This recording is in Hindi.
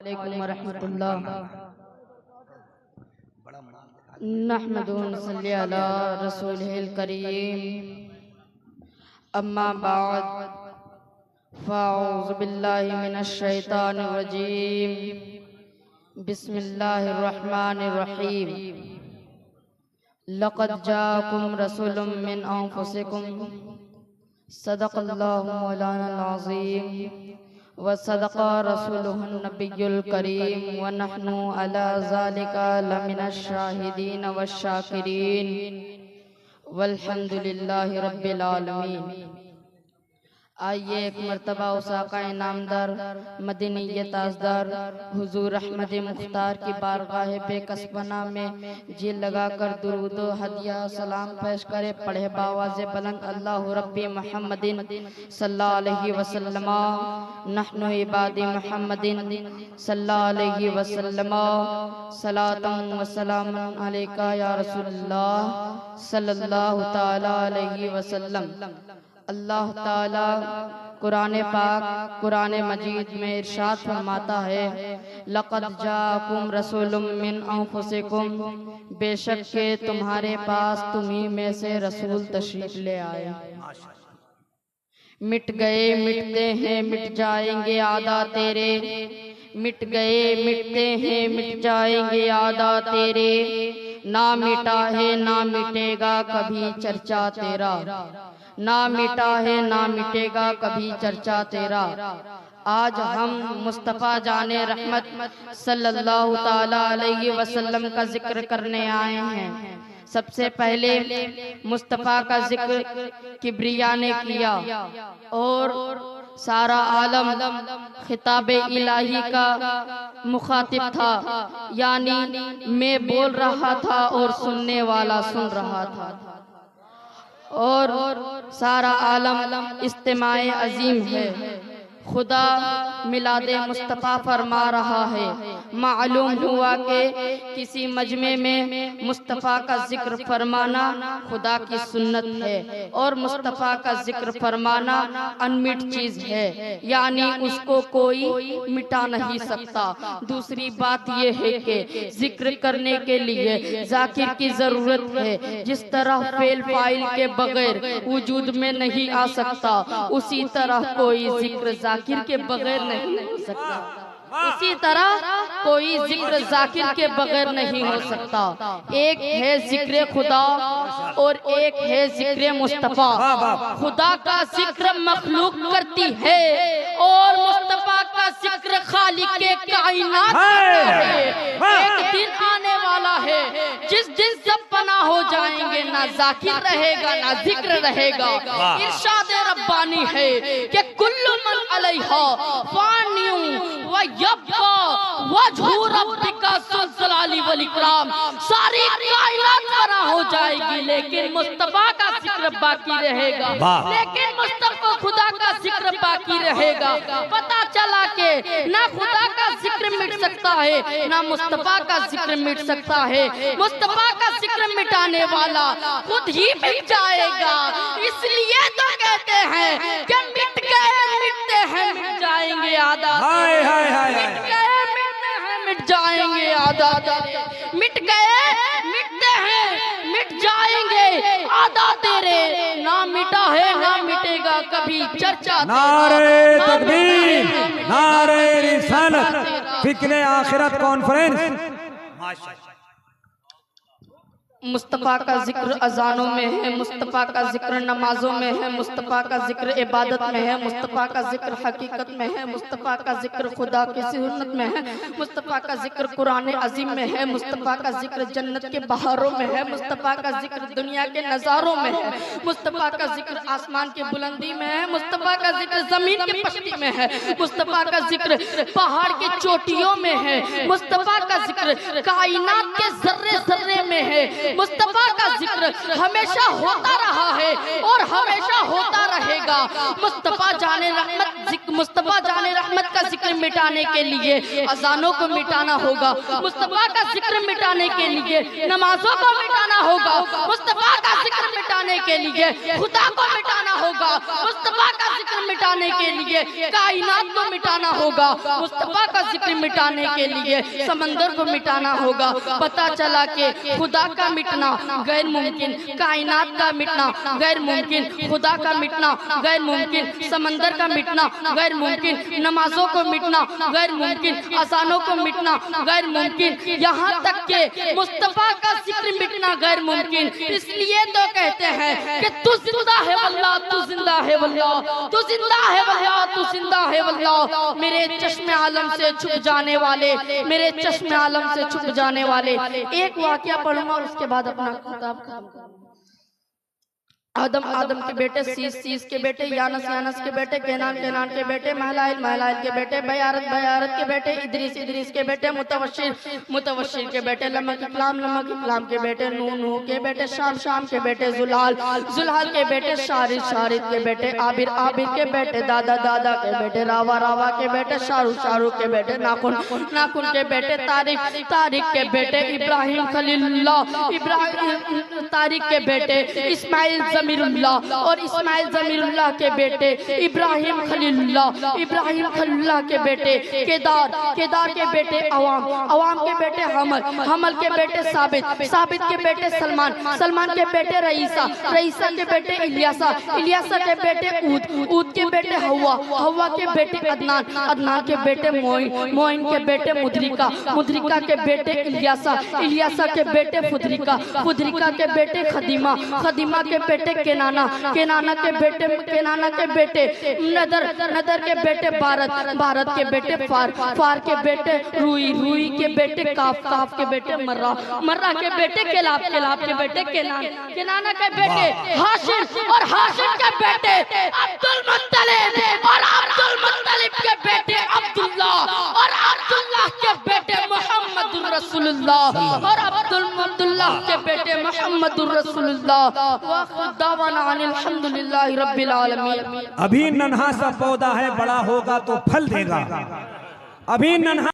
अलैकुम वरहमतुल्लाह नहमदुहु व नसल्ली अला रसूलिहिल करीम अम्मा बाद फ़अऊज़ु बिल्लाहि मिनश शैतानिर रजीम बिस्मिल्लाहिर रहमानिर रहीम लक़द जाअकुम रसूलुम मिन अनफुसिकुम सदक़ल्लाहु मौलानाल अज़ीम व सदक़ा रसूलुहुन नबियुल करीम व नहनु अला ज़ालिका लमिनश शाहिदीन वश शाकिरीन वल्हम्दुलिल्लाहि रब्बिल आलमीन। आइए एक मरतबा उस आका इनामदार मदीनी ताजदार हुजूर अहमद मुख्तार की बारगाह बेकसबना में जी लगाकर दुरूद हदिया सलाम पेश करे। पढ़े बावाज़े बुलंद अल्लाहु रब्बी मुहम्मदिन सल्लल्लाहु अलैहि वसल्लम नहनु इबादी मुहम्मदिन सल्लल्लाहु अलैहि वसल्लम सलातन व सलामन अलैका या रसूलल्लाह सल्लल्लाहु ताला अलैहि वसल्लम। अल्लाह ताला कुरान पाक कुरान मजीद में इरशाद फरमाता है, लक़द जाअकुम रसूलुम मिन अनफुसिकुम, बेशक के तुम्हारे पास तुम्ही में से रसूल तशरीफ ले आए। मिट गए मिटते हैं मिट जाएंगे आदा तेरे, मिट गए मिटते हैं मिट जाएंगे आदा तेरे, ना मिटा है ना मिटेगा कभी चर्चा तेरा, ना मिटा है ना मिटेगा कभी चर्चा तेरा। आज हम मुस्तफ़ा जाने रहमत सल्लल्लाहु ताला अलैहि वसल्लम का जिक्र करने आए हैं। सबसे पहले मुस्तफ़ा का जिक्र किब्रिया ने किया और सारा आलम खिताब इलाही का मुखातिब था, यानी मैं बोल रहा था और सुनने वाला सुन रहा था, और सारा आलम इस्तिमाए अजीम है। खुदा मिलादे मुस्तफ़ा फरमा रहा है। मालूम हुआ कि किसी मजमे में मुस्तफ़ा का जिक्र फरमाना खुदा की सुन्नत है और मुस्तफ़ा का जिक्र फरमाना अनमिट चीज है, यानी उसको कोई मिटा नहीं सकता। दूसरी बात यह है कि जिक्र करने के लिए जाकिर की जरूरत है। जिस तरह फेल फाइल के बगैर वजूद में नहीं आ सकता, उसी तरह कोई जिक्र जाकिर के बगैर नहीं हो सकता, उसी तरह कोई जिक्र जाकिर के बगैर नहीं हो सकता। एक है जिक्र खुदा और एक है जिक्र मुस्तफ़ा। खुदा का जिक्र मखलूक करती है और मुस्तफ़ा का जिक्र खालिक के कायनात करता है। एक दिन आने वाला है जिस दिन सब फना हो जाएंगे, ना जाकिर रहेगा ना जिक्र रहेगा। इरशाद रब्बानी है कि कुल्लु मन अलैहा फानियुन व यब्का वजहु रब्बिका ज़ुल जलाली वल इकराम। सारी कायनात फना हो जाएगी लेकिन मुस्तफ़ा का जिक्र बाकी रहेगा, लेकिन मुस्तफ़ा खुदा का जिक्र बाकी रहेगा। पता चला कि ना खुदा का जिक्र मिट सकता है ना मुस्तफ़ा का जिक्र मिट सकता है। मुस्तफ़ा का जिक्र मिटाने वाला खुद ही मिट जाएगा। इसलिए तो कहते हैं कि मिट गए मिटते हैं मिट जाएंगे आधा, मिट गए मिटते हैं मिट जाएंगे आधा, मिट गए मिटते हैं मिट जाएंगे आधा तेरे, ना मिटा है ना मिटेगा कभी चर्चा। नारे तकबीर, नारे रिसालत, फिक्रे आखिरत कॉन्फ्रेंस। मुस्तफ़ा का जिक्र अजानों में है, मुस्तफ़ा का जिक्र नमाजों में है, मुस्तफ़ा का जिक्र इबादत में है, मुस्तफ़ा का जिक्र हकीकत में है, मुस्तफ़ा का जिक्र खुदा की सुन्नत में है, मुस्तफ़ा का जिक्र कुरान अजीम में है, मुस्तफ़ा का जिक्र जन्नत के बहारों में है, मुस्तफ़ा का जिक्र दुनिया के नज़ारों में है, मुस्तफ़ा का जिक्र आसमान की बुलंदी में है, मुस्तफ़ा का जिक्र जमीन की पश्ती में है, मुस्तफ़ा का जिक्र पहाड़ की चोटियों में है, मुस्तफ़ा का जिक्र कायनात के जर्रे जर्रे में है। मुस्तफ़ा का जिक्र हमेशा होता रहा है और हमेशा होता रहेगा। मुस्तफ़ा जाने रहमत का जिक्र मिटाने के लिए अजानों को मिटाना होगा, मुस्तफ़ा का जिक्र मिटाने के लिए नमाजों को मिटाना होगा, मुस्तफ़ा का जिक्र मिटाने के लिए खुदा को मिटाना होगा, मुस्तफ़ा का जिक्र मिटाने के लिए कायनात को मिटाना होगा, मुस्तफा का जिक्र मिटाने के लिए समंदर को मिटाना होगा। पता चला कि खुदा का मिटना गैर मुमकिन, कायनात का मिटना गैर मुमकिन, खुदा का मिटना गैर मुमकिन, समंदर का मिटना गैर मुमकिन, नमाजों को मिटना गैर मुमकिन, अजानों को मिटना गैर मुमकिन, यहाँ तक के मुस्तफा का जिक्र मिटना गैर मुमकिन। इसलिए तो कहते हैं कि तू जिंदा है वल्लाह, तू जिंदा है वल्लाह, तू जिंदा है वल्लाह, तू जिंदा है वल्लाह। मेरे चश्मे आलम से छुप जाने वाले, मेरे चश्मे आलम से छुप जाने वाले। एक वाकया पढ़ूंगा और उसके बाद अपना किताब खत्म करूंगा। आदम के बेटे, सीस के बेटे, यानस के बेटे, केनान के बेटे, महलाइल के बेटे, बयारत के बेटे, इदरीस के बेटे, मुतवशिर के बेटे, लमक इकलाम के बेटे, नूह के बेटे, शाम के बेटे, जुलाल के बेटे, शारिद के बेटे, आबिर के बेटे, दादा के बेटे, रावा के बेटे, शाहरुख के बेटे, नाखुन के बेटे, तारिक के बेटे, इब्राहिम खलीलुल्लाह, तारिक के बेटे, इस्माइल जमीरुल्लाह और इस्माइल जमीरुल्लाह के बेटे इब्राहिम खलीलुल्लाह के बेटे केदार के बेटे अवाम के बेटे हमल के बेटे साबित के बेटे सलमान के बेटे रईसा के बेटे इलियासा के बेटे ऊद के बेटे हवा के बेटे अदनान के बेटे मोइन के बेटे मुद्रिका के बेटे इलियासा के बेटे फुदरिका के बेटे खदीमा के बेटे केनाना के बेटे नदर के बेटे भारत के बेटे फार के बेटे रुई के बेटे काफ के बेटे मर्रा के बेटे केलाब के बेटे केनाना के बेटे हाशिम और हाशिम के बेटे अब्दुल मुत्तलिब और अब्दुल मुत्तलिब के बेटे अब्दुल्लाह और अब्दुल्लाह के बेटे मुहम्मदुर रसूलुल्लाह और अब्दुल्लाह के बेटे मुहम्मदुर रसूलुल्लाह। अल्हम्दुलिल्लाहि रब्बिल आलमीन। अभी नन्हा सा पौधा है, बड़ा होगा तो फल देगा। अभी नन्हा